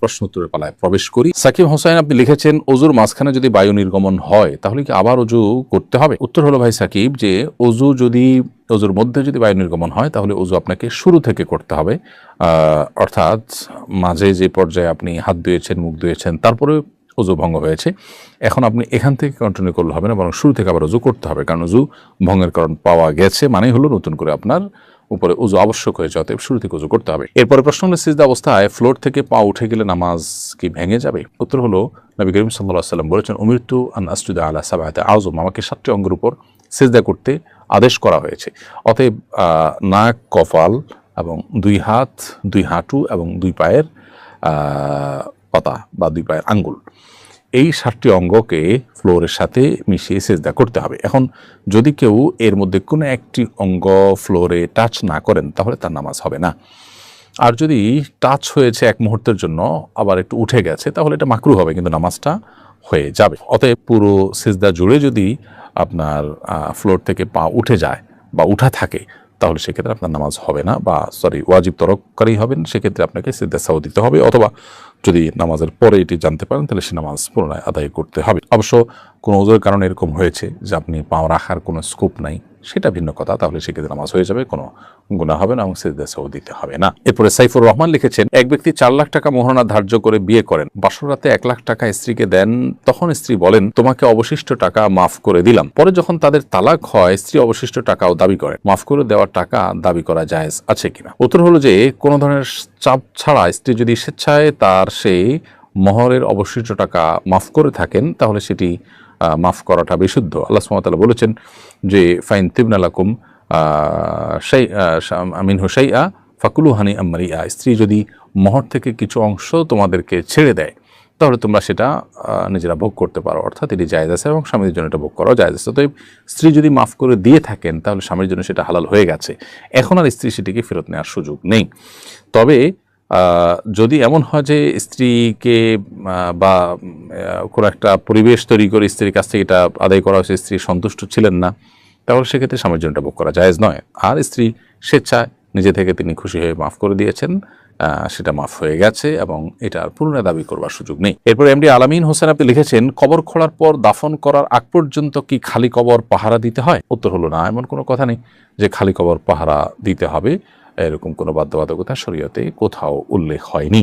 প্রশ্ন উত্তরের পালায় প্রবেশ করি। সাকিব হোসেন আপনি লিখেছেন, অজুর মাঝখানে যদি বায়ু নির্গমন হয় তাহলে কি আবার অজু করতে হবে? উত্তর হলো ভাই সাকিব, যে অজুর মধ্যে যদি বায়ু নির্গমন হয় তাহলে অজু আপনাকে শুরু থেকে করতে হবে। অর্থাৎ মাঝে যে পর্যায়ে আপনি হাত ধুয়েছেন, মুখ ধুয়েছেন, তারপরে অজু ভঙ্গ হয়েছে, এখন আপনি এখান থেকে কন্টিনিউ করলে হবে না, বরং শুরু থেকে আবার অজু করতে হবে। কারণ অজু ভঙ্গের কারণ পাওয়া গেছে মানে হলো নতুন করে আপনার উপরে উজু আবশ্যক হয়েছে, অতএব শুরু থেকে উজু করতে হবে। এরপরে প্রশ্ন হলো, সিজদা অবস্থায় ফ্লোর থেকে পা উঠে গেলে নামাজ কি ভেঙে যাবে? উত্তর হলো, নবী করিম সাল্লাল্লাহু আলাইহি ওয়াসাল্লাম বলেছেন, উমিরতু আন আসজুদা আলা সাবআতি আযম, আমাকে 7টি অঙ্গের উপর সিজদা করতে আদেশ করা হয়েছে। অতএব নাক, কপাল এবং 2 হাত, 2 হাঁটু এবং 2 পায়ের পাতা বা 2 পায়ের আঙ্গুল, এই 7টি অঙ্গকে ফ্লোরের সাথে মিশিয়ে সেজদা করতে হবে। এখন যদি কেউ এর মধ্যে কোনো একটি অঙ্গ ফ্লোরে টাচ না করেন তাহলে তার নামাজ হবে না। আর যদি টাচ হয়েছে এক মুহূর্তের জন্য আবার একটু উঠে গেছে তাহলে এটা মাকরু হবে, কিন্তু নামাজটা হয়ে যাবে। অতএব পুরো সেজদা জুড়ে যদি আপনার ফ্লোর থেকে পা উঠে যায় বা উঠা থাকে তাহলে সেক্ষেত্রে আপনার নামাজ হবে না, বা ওয়াজিব তরককারী হবেন, সেক্ষেত্রে আপনাকে সিজদা সাহু দিতে হবে, অথবা যদি নামাজের পরে এটি জানতে পারেন তাহলে সে নামাজ পুনরায় আদায় করতে হবে। অবশ্য কোনো ওজোর কারণে এরকম হয়েছে যে আপনি পা রাখার কোনো স্কোপ নাই, সেটা ভিন্ন কথা, তাহলে সেক্ষেত্রে নামাজ হয়ে যাবে, কোনো গুনাহ হবে না এবং সিজদা সাহু দিতে হবে না। এরপরে সাইফুর রহমান লিখেছেন, এক ব্যক্তি 4 লাখ টাকা মোহরানা ধার্য করে বিয়ে করেন, বাসর রাতে 1 লাখ টাকা স্ত্রীকে দেন, তখন স্ত্রী বলেন তোমাকে অবশিষ্ট টাকা মাফ করে দিলাম। পরে যখন তাদের তালাক হয় স্ত্রী অবশিষ্ট টাকাও দাবি করেন, মাফ করে দেওয়ার টাকা দাবি করা জায়েজ আছে কিনা? উত্তর হলো যে কোনো ধরনের চাপ ছাড়া স্ত্রী যদি স্বেচ্ছায় তার সেই মোহরের অবশিষ্ট টাকা মাফ করে থাকেন তাহলে সেটি মাফ করাটা বিশুদ্ধ। আল্লাহ সুবহানাহু ওয়া তাআলা বলেছেন যে ফাইন তিবনা লাকুম মিনহু শাইআ ফাকুলু হানিআম মারিআ, স্ত্রী যদি মোহর থেকে কিছু অংশ তোমাদেরকে ছেড়ে দেয় তাহলে তোমরা সেটা নিজেরা ভোগ করতে পারো, অর্থাৎ এটি জায়েজ আছে এবং স্বামীর জন্য এটা ভোগ করাও জায়েজ আছে। অতএব স্ত্রী যদি মাফ করে দিয়ে থাকেন তাহলে স্বামীর জন্য সেটা হালাল হয়ে গেছে, এখন আর স্ত্রী সেটিকে ফেরত নেওয়ার সুযোগ নেই। তবে যদি এমন হয় যে স্ত্রীকে বা কোনো একটা পরিবেশ তৈরি করে স্ত্রীর কাছ থেকে এটা আদায় করা হয়েছে, স্ত্রী সন্তুষ্ট ছিলেন না, তাহলে সেক্ষেত্রে স্বামীর জন্য এটা ভোগ করা জায়েজ নয়। আর স্ত্রী স্বেচ্ছায় নিজে থেকে তিনি খুশি হয়ে মাফ করে দিয়েছেন, সেটা মাফ হয়ে গেছে এবং এটার পুনরায় দাবি করবার সুযোগ নেই। এরপর এমডি আলামিন হোসেন আপনি লিখেছেন, কবর খোঁড়ার পর দাফন করার আগ পর্যন্ত কি খালি কবর পাহারা দিতে হয়? উত্তর হলো না, এমন কোনো কথা নেই যে খালি কবর পাহারা দিতে হবে, এরকম কোনো বাধ্যবাধকতা শরীয়তে কোথাও উল্লেখ হয়নি।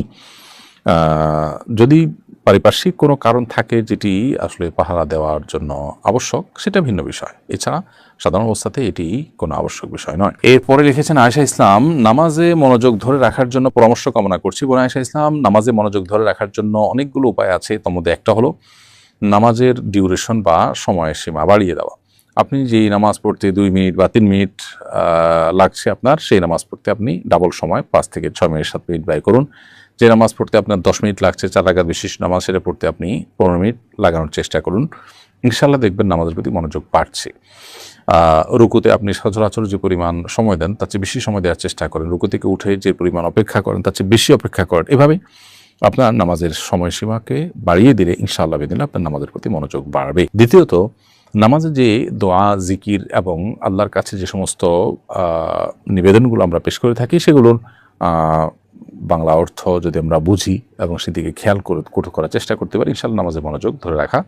যদি পারিপার্শ্বিক কোনো কারণ থাকে যেটি আসলে পাহারা দেওয়ার জন্য আবশ্যক, সেটা ভিন্ন বিষয়, এছাড়া সাধারণ অবস্থাতে এটি কোনো আবশ্যক বিষয় নয়। এরপরে লিখেছেন আয়েশা ইসলাম, নামাজে মনোযোগ ধরে রাখার জন্য পরামর্শ কামনা করছি। বোন আয়েশা ইসলাম, নামাজে মনোযোগ ধরে রাখার জন্য অনেকগুলো উপায় আছে, তার মধ্যে একটা হলো নামাজের ডিউরেশন বা সময়ের সীমা বাড়িয়ে দেওয়া। আপনি যেই নামাজ পড়তে 2 মিনিট বা 3 মিনিট লাগছে আপনার, সেই নামাজ পড়তে আপনি ডাবল সময় 5 থেকে 6 মিনিট 7 মিনিট ব্যয় করুন। যে নামাজ পড়তে আপনার 10 মিনিট লাগছে 4 রাকাত বিশিষ্ট নামাজ, সেটা পড়তে আপনি 15 মিনিট লাগানোর চেষ্টা করুন। ইনশাআল্লাহ দেখবেন নামাজের প্রতি মনোযোগ বাড়ছে। রুকুতে আপনি সচরাচর যে পরিমাণ সময় দেন তার চেয়ে বেশি সময় দেওয়ার চেষ্টা করেন, রুকু থেকে উঠে যে পরিমাণ অপেক্ষা করেন তার চেয়ে বেশি অপেক্ষা করেন। এভাবে আপনার নামাজের সময়সীমাকে বাড়িয়ে দিলে ইনশাআল্লাহ বিদিনে আপনার নামাজের প্রতি মনোযোগ বাড়বে। দ্বিতীয়ত, নামাজে যে দোয়া, জিকির এবং আল্লাহর কাছে যে সমস্ত নিবেদনগুলো আমরা পেশ করে থাকি সেগুলোর বাংলা অর্থ যদি আমরা বুঝি এবং সেদিকে খেয়াল করার চেষ্টা করতে পারি, ইনশাআল্লাহ নামাজে মনোযোগ ধরে রাখা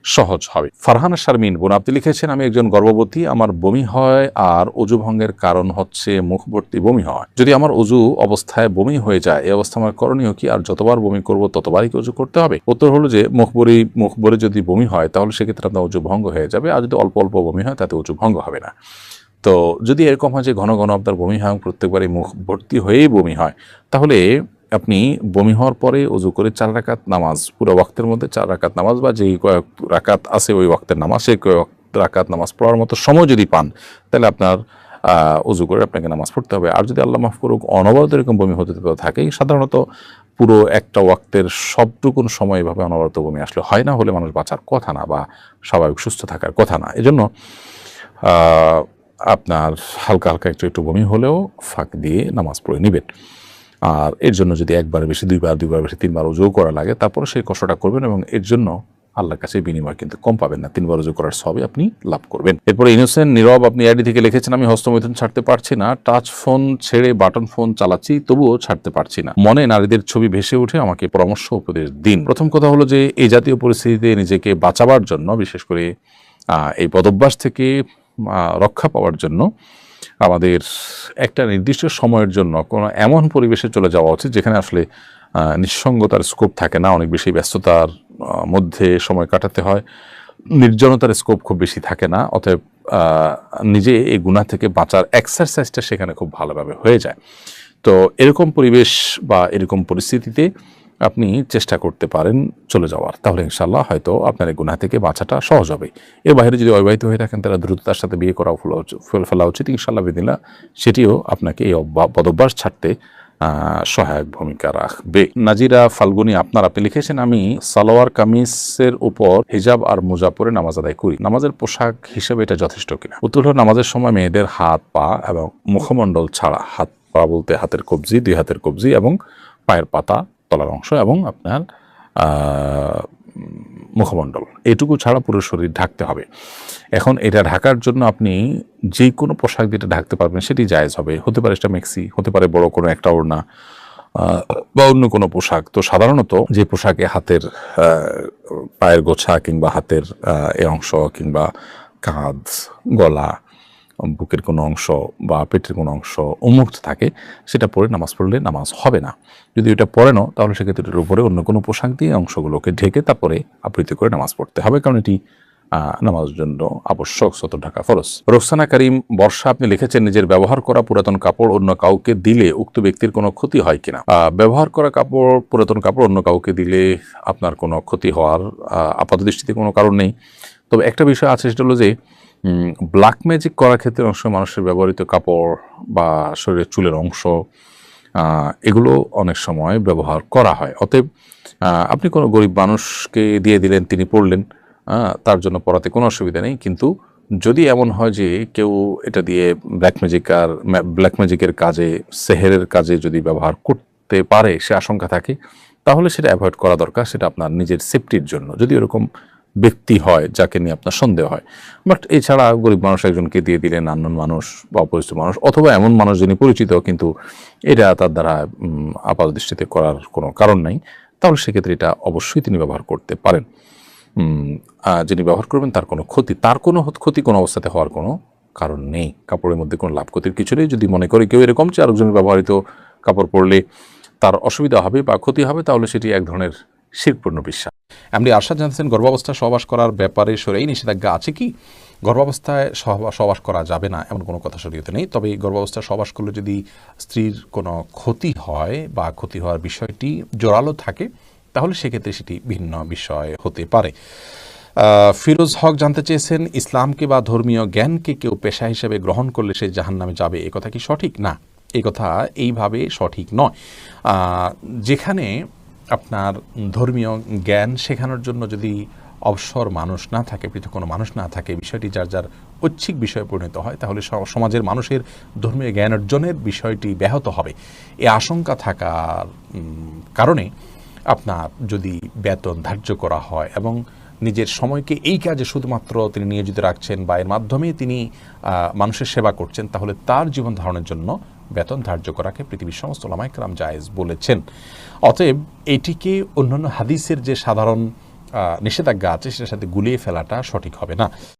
সহজ হবে। ফারহানা শারমিন বোন আপনি লিখেছেন, আমি একজন গর্ভবতী, আমার বমি হয় আর অজু ভঙ্গের কারণ হচ্ছে মুখভর্তি বমি হয়। যদি আমার অজু অবস্থায় বমি হয়ে যায় এই অবস্থা আমার করণীয় কি? আর যতবার বমি করব ততবারই কি অজু করতে হবে? উত্তর হলো যে মুখ ভরে যদি বমি হয় তাহলে সেক্ষেত্রে আপনার অজু ভঙ্গ হয়ে যাবে, আর যদি অল্প অল্প বমি হয় তাতে অজু ভঙ্গ হবে না। তো যদি এরকম হয় যে ঘন ঘন আপনার বমি হয়, প্রত্যেকবারই মুখ ভর্তি হয়েই বমি হয়, তাহলে আপনি বমি হওয়ার পরে অজু করে 4 রাকাত নামাজ, পুরো ওয়াক্তের মধ্যে 4 রাকাত নামাজ বা যেই কয়েক রাকাত আছে ওই ওয়াক্তের নামাজ, সেই কয়েক রাকাত নামাজ পড়ার মতো সময় যদি পান তাহলে আপনার অজু করে আপনাকে নামাজ পড়তে হবে। আর যদি আল্লাহ মাফ করুক অনবরত এরকম বমি হতে থাকে, সাধারণত পুরো একটা ওয়াক্তের সবটুকুন সময় এভাবে অনবরত বমি আসলে হয় না, হলে মানুষ বাঁচার কথা না বা স্বাভাবিক সুস্থ থাকার কথা না। এজন্য আপনার হালকা হালকা একটু বমি হলেও ফাঁক দিয়ে নামাজ পড়ে নেবেন। আর এর জন্য যদি একবার বেশি, দুইবার বেশি, 3বার অজু করা লাগে তারপরে সেই কষ্টটা করবেন এবং এর জন্য আল্লাহর কাছে বিনিময় কিন্তু কম পাবেন না, 3 বার ওযু করার সওয়াবই আপনি লাভ করবেন। এরপরে ইনোসেন্ট নীরব আপনি আইডি থেকে লিখেছেন, আমি হস্তমৈথুন ছাড়তে পারছি না, টাচ ফোন ছেড়ে বাটন ফোন চালাচ্ছি তবুও ছাড়তে পারছি না, মনে নারীদের ছবি ভেসে উঠে, আমাকে পরামর্শ উপদেশ দিন। প্রথম কথা হলো যে এই জাতীয় পরিস্থিতিতে নিজেকে বাঁচাবার জন্য, বিশেষ করে এই বদভ্যাস থেকে রক্ষা পাওয়ার জন্য আমাদের একটা নির্দিষ্ট সময়ের জন্য কোনো এমন পরিবেশে চলে যাওয়া উচিত যেখানে আসলে নিঃসঙ্গতার স্কোপ থাকে না, অনেক বেশি ব্যস্ততার মধ্যে সময় কাটাতে হয়, নির্জনতার স্কোপ খুব বেশি থাকে না। অতএব নিজে এই গুনাহ থেকে বাঁচার এক্সারসাইজটা সেখানে খুব ভালোভাবে হয়ে যায়। তো এরকম পরিবেশ বা এরকম পরিস্থিতিতে আপনি চেষ্টা করতে পারেন চলে যাওয়ার, তাহলে ইনশাআল্লাহ হয়তো আপনার এই গুনাহ থেকে বাঁচাটা সহজ হবে। এর বাইরে যদি অবিবাহিত হয়ে থাকেন তারা দ্রুততার সাথে বিয়ে করা ফেলা উচিত, ইনশাআল্লাহ বিদিল্লাহ সেটিও আপনাকে এই বদভ্যাস ছাড়তে সহায়ক ভূমিকা রাখবে। নাজিরা ফাল্গুনি আপনি লিখেছেন, আমি সালোয়ার কামিজের উপর হিজাব আর মোজা পরে নামাজ আদায় করি, নামাজের পোশাক হিসেবে এটা যথেষ্ট কিনা? উত্তর হলো, নামাজের সময় মেয়েদের হাত পা এবং মুখমণ্ডল ছাড়া, হাত পা বলতে হাতের কবজি, 2 হাতের কবজি এবং পায়ের পাতা, তলার অংশ এবং আপনার মুখমণ্ডল, এটুকু ছাড়া পুরো শরীর ঢাকতে হবে। এখন এটা ঢাকার জন্য আপনি যে কোনো পোশাক যেটা ঢাকতে পারবেন সেটি জায়েজ হবে, হতে পারে সেটা মেক্সি, হতে পারে বড় কোনো একটা ওড়না বা অন্য কোনো পোশাক। তো সাধারণত যে পোশাকে হাতের পায়ের গোছা কিংবা হাতের এ অংশ কিংবা কাঁধ, গলা, বুকের কোনো অংশ বা পেটের কোনো অংশ উন্মুক্ত থাকে সেটা পরে নামাজ পড়লে নামাজ হবে না। যদি এটা পরে নাও তাহলে সেক্ষেত্রে এটার উপরে অন্য কোনো পোশাক দিয়ে অংশগুলোকে ঢেকে তারপরে আবৃত্তি করে নামাজ পড়তে হবে, কারণ এটি নামাজের জন্য আবশ্যক, সতর ঢাকা ফরজ। রোকসানা করিম বর্ষা আপনি লিখেছেন, নিজের ব্যবহার করা পুরাতন কাপড় অন্য কাউকে দিলে উক্ত ব্যক্তির কোনো ক্ষতি হয় কিনা? ব্যবহার করা কাপড়, পুরাতন কাপড় অন্য কাউকে দিলে আপনার কোনো ক্ষতি হওয়ার আপাত দৃষ্টিতে কোনো কারণ নেই। তবে একটা বিষয় আছে, সেটা হলো যে ব্ল্যাক ম্যাজিক করার ক্ষেত্রে অনেক সময় মানুষের ব্যবহৃত কাপড় বা শরীরের চুলের অংশ এগুলো অনেক সময় ব্যবহার করা হয়। অতএব আপনি কোনো গরিব মানুষকে দিয়ে দিলেন, তিনি পড়লেন, তার জন্য পড়াতে কোনো অসুবিধা নেই। কিন্তু যদি এমন হয় যে কেউ এটা দিয়ে ব্ল্যাক ম্যাজিকের কাজে, সেহেরের কাজে যদি ব্যবহার করতে পারে সে আশঙ্কা থাকে, তাহলে সেটা অ্যাভয়েড করা দরকার, সেটা আপনার নিজের সেফটির জন্য, যদি এরকম ব্যক্তি হয় যাকে নিয়ে আপনার সন্দেহ হয়। বাট এছাড়া গরিব মানুষ একজনকে দিয়ে দিলেন, আননোন মানুষ বা অপরিচিত মানুষ অথবা এমন মানুষ যিনি পরিচিত কিন্তু এটা তার দ্বারা আপাত দৃষ্টিতে করার কোনো কারণ নাই, তাহলে সেক্ষেত্রে এটা অবশ্যই তিনি ব্যবহার করতে পারেন। যিনি ব্যবহার করবেন তার কোনো ক্ষতি কোনো অবস্থাতে হওয়ার কোনো কারণ নেই, কাপড়ের মধ্যে কোনো লাভ ক্ষতির কিছু নেই। যদি মনে করে কেউ এরকম যে আরেকজনের ব্যবহৃত কাপড় পরলে তার অসুবিধা হবে বা ক্ষতি হবে, তাহলে সেটি এক ধরনের শিরকপূর্ণ বিশ্বাস। এমনি আশা জানছেন, গর্ভাবস্থায় সহবাস করার ব্যাপারে শরীয়তে নিষেধাজ্ঞা আছে কি? গর্ভাবস্থায় সহবাস করা যাবে না এমন কোনো কথা শরীয়তে নেই। তবে গর্ভাবস্থায় সহবাস করলে যদি স্ত্রীর কোনো ক্ষতি হয় বা ক্ষতি হওয়ার বিষয়টি জোরালো থাকে, তাহলে সেক্ষেত্রে সেটি ভিন্ন বিষয় হতে পারে। ফিরোজ হক জানতে চেয়েছেন, ইসলামকে বা ধর্মীয় জ্ঞানকে কেউ পেশা হিসেবে গ্রহণ করলে সে জাহান্নামে যাবে, এ কথা কি সঠিক? না, এই কথা এইভাবে সঠিক নয়। যেখানে আপনার ধর্মীয় জ্ঞান শেখানোর জন্য যদি অবসর মানুষ না থাকে, পৃথক কোনো মানুষ না থাকে, বিষয়টি যার যার ঐচ্ছিক বিষয়ে পরিণত হয়, তাহলে সমাজের মানুষের ধর্মীয় জ্ঞান অর্জনের বিষয়টি ব্যাহত হবে। এই আশঙ্কা থাকার কারণে আপনার যদি বেতন ধার্য করা হয় এবং নিজের সময়কে এই কাজে শুধুমাত্র তিনি নিয়োজিত রাখছেন বা এর মাধ্যমে তিনি মানুষের সেবা করছেন, তাহলে তার জীবন ধারণের জন্য বেতন ধার্য করাকে পৃথিবীর সমস্ত উলামায়ে কেরাম জায়েজ বলেছেন। অতএব এটিকে অন্যান্য হাদিসের যে সাধারণ নিষেধাজ্ঞা আছে সেটার সাথে গুলিয়ে ফেলাটা সঠিক হবে না।